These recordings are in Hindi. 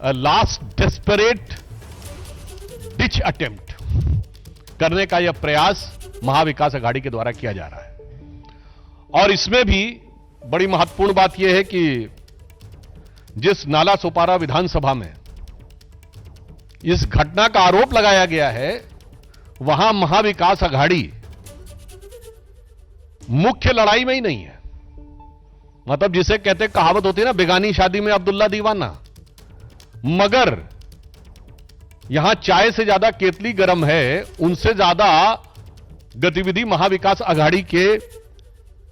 लास्ट डेस्परेट डिच अटेम्प्ट करने का यह प्रयास महाविकास अघाड़ी के द्वारा किया जा रहा है। और इसमें भी बड़ी महत्वपूर्ण बात यह है कि जिस नाला सोपारा विधानसभा में इस घटना का आरोप लगाया गया है, वहां महाविकास अघाड़ी मुख्य लड़ाई में ही नहीं है। मतलब जिसे कहते कहावत होती है ना, बेगानी शादी में अब्दुल्ला दीवाना। मगर यहां चाय से ज्यादा केतली गर्म है, उनसे ज्यादा गतिविधि महाविकास अघाड़ी के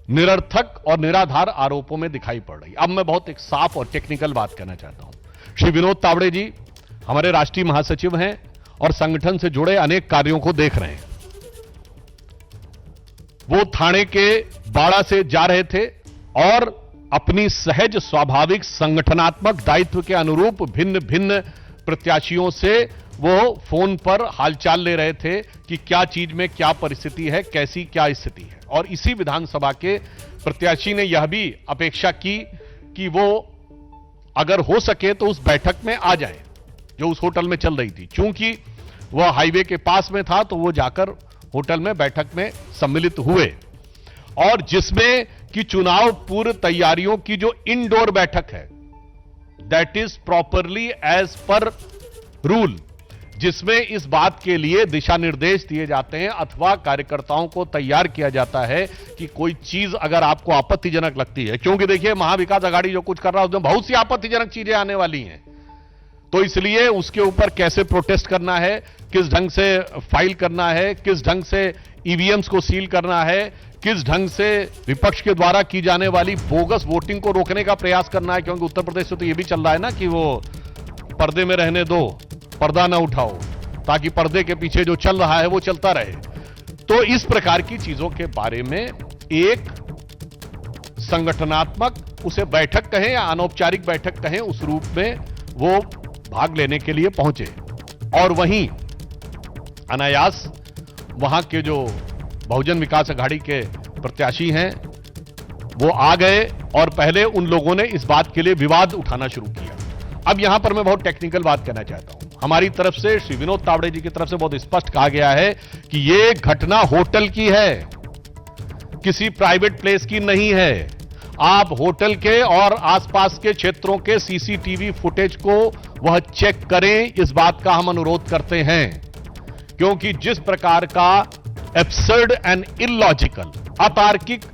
निरर्थक और निराधार आरोपों में दिखाई पड़ रही। अब मैं बहुत एक साफ और टेक्निकल बात कहना चाहता हूं। श्री विनोद तावड़े जी हमारे राष्ट्रीय महासचिव हैं और संगठन से जुड़े अनेक कार्यों को देख रहे हैं। वो थाने के बाड़ा से जा रहे थे और अपनी सहज स्वाभाविक संगठनात्मक दायित्व के अनुरूप भिन्न भिन्न प्रत्याशियों से वो फोन पर हालचाल ले रहे थे कि क्या चीज में क्या परिस्थिति है, कैसी क्या स्थिति है। और इसी विधानसभा के प्रत्याशी ने यह भी अपेक्षा की कि वो अगर हो सके तो उस बैठक में आ जाए जो उस होटल में चल रही थी। चूंकि वह हाईवे के पास में था तो वो जाकर होटल में बैठक में सम्मिलित हुए, और जिसमें कि चुनाव पूर्व तैयारियों की जो इंडोर बैठक है, that is properly as per rule, जिसमें इस बात के लिए दिशा निर्देश दिए जाते हैं अथवा कार्यकर्ताओं को तैयार किया जाता है कि कोई चीज अगर आपको आपत्तिजनक लगती है, क्योंकि देखिए महाविकास अघाड़ी जो कुछ कर रहा है उसमें बहुत सी आपत्तिजनक चीजें आने वाली हैं, तो इसलिए उसके ऊपर कैसे प्रोटेस्ट करना है, किस ढंग से फाइल करना है, किस ढंग से ईवीएम्स को सील करना है, किस ढंग से विपक्ष के द्वारा की जाने वाली बोगस वोटिंग को रोकने का प्रयास करना है। क्योंकि उत्तर प्रदेश से तो यह भी चल रहा है ना कि वो पर्दे में रहने दो, पर्दा ना उठाओ, ताकि पर्दे के पीछे जो चल रहा है वो चलता रहे। तो इस प्रकार की चीजों के बारे में एक संगठनात्मक, उसे बैठक कहें या अनौपचारिक बैठक कहें, उस रूप में वो भाग लेने के लिए पहुंचे। और वहीं अनायास वहां के जो बहुजन विकास अघाड़ी के प्रत्याशी हैं वो आ गए और पहले उन लोगों ने इस बात के लिए विवाद उठाना शुरू किया। अब यहां पर मैं बहुत टेक्निकल बात कहना चाहता हूं। हमारी तरफ से, श्री विनोद तावड़े जी की तरफ से बहुत स्पष्ट कहा गया है कि यह घटना होटल की है, किसी प्राइवेट प्लेस की नहीं है। आप होटल के और आसपास के क्षेत्रों के सीसीटीवी फुटेज को वह चेक करें, इस बात का हम अनुरोध करते हैं। क्योंकि जिस प्रकार का एब्सर्ड एंड इलॉजिकल, अतार्किक,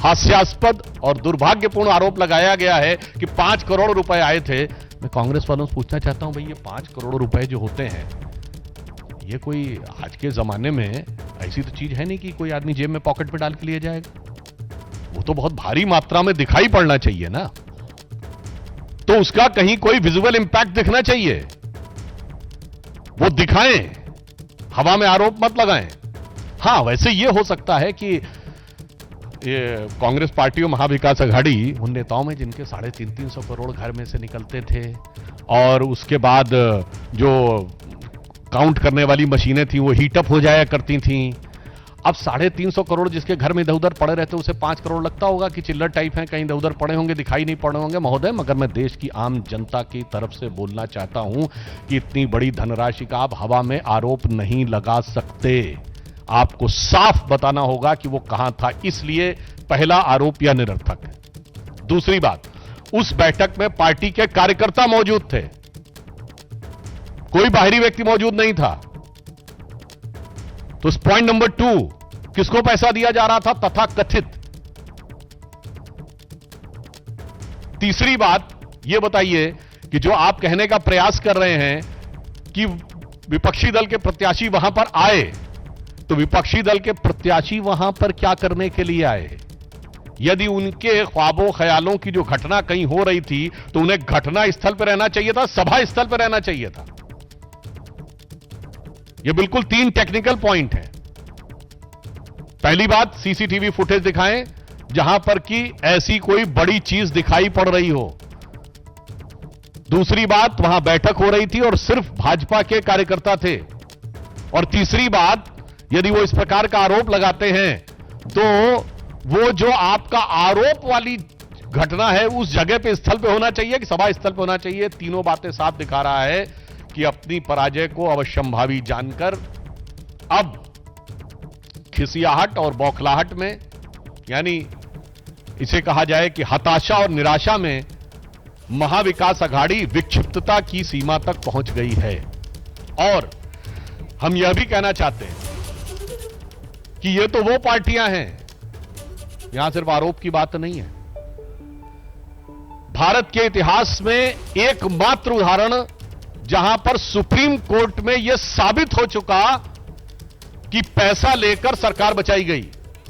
हास्यास्पद और दुर्भाग्यपूर्ण आरोप लगाया गया है कि 5 करोड़ रुपए आए थे। मैं कांग्रेस वालों से पूछना चाहता हूं, भाई ये 5 करोड़ रुपए जो होते हैं, ये कोई आज के जमाने में ऐसी तो चीज है नहीं कि कोई आदमी जेब में पॉकेट में डाल के लिए जाएगा। वो तो बहुत भारी मात्रा में दिखाई पड़ना चाहिए ना, तो उसका कहीं कोई विजुअल इंपैक्ट दिखना चाहिए, वो दिखाएं, हवा में आरोप मत लगाएं। हां, वैसे ये हो सकता है कि ये कांग्रेस पार्टी और महाविकास अघाड़ी उन नेताओं में जिनके 350 करोड़ घर में से निकलते थे, और उसके बाद जो काउंट करने वाली मशीनें थी वो हीटअप हो जाया करती थीं। अब 350 करोड़ जिसके घर में इधर उधर पड़े रहते, उसे 5 करोड़ लगता होगा कि चिल्लर टाइप हैं, कहीं इधर उधर पड़े होंगे, दिखाई नहीं पड़े होंगे। महोदय, मगर मैं देश की आम जनता की तरफ से बोलना चाहता हूं कि इतनी बड़ी धनराशि का आप हवा में आरोप नहीं लगा सकते। आपको साफ बताना होगा कि वो कहां था, इसलिए पहला आरोप यह निरर्थक है। दूसरी बात, उस बैठक में पार्टी के कार्यकर्ता मौजूद थे, कोई बाहरी व्यक्ति मौजूद नहीं था। तो पॉइंट नंबर 2, किसको पैसा दिया जा रहा था तथा कथित। तीसरी बात यह बताइए कि जो आप कहने का प्रयास कर रहे हैं कि विपक्षी दल के प्रत्याशी वहां पर आए, तो विपक्षी दल के प्रत्याशी वहां पर क्या करने के लिए आए? यदि उनके ख्वाबों ख्यालों की जो घटना कहीं हो रही थी तो उन्हें घटना स्थल पर रहना चाहिए था, सभा स्थल पर रहना चाहिए था। यह बिल्कुल 3 टेक्निकल पॉइंट है। पहली बात, सीसीटीवी फुटेज दिखाएं जहां पर कि ऐसी कोई बड़ी चीज दिखाई पड़ रही हो। दूसरी बात, वहां बैठक हो रही थी और सिर्फ भाजपा के कार्यकर्ता थे। और तीसरी बात, यदि वो इस प्रकार का आरोप लगाते हैं तो वो जो आपका आरोप वाली घटना है उस जगह पे स्थल पे होना चाहिए कि सभा स्थल पे होना चाहिए। तीनों बातें साफ दिखा रहा है कि अपनी पराजय को अवश्यंभावी जानकर अब खिसियाहट और बौखलाहट में, यानी इसे कहा जाए कि हताशा और निराशा में महाविकास अघाड़ी विक्षिप्तता की सीमा तक पहुंच गई है। और हम यह भी कहना चाहते हैं कि ये तो वो पार्टियां हैं, यहां सिर्फ आरोप की बात नहीं है। भारत के इतिहास में एकमात्र उदाहरण जहां पर सुप्रीम कोर्ट में यह साबित हो चुका कि पैसा लेकर सरकार बचाई गई,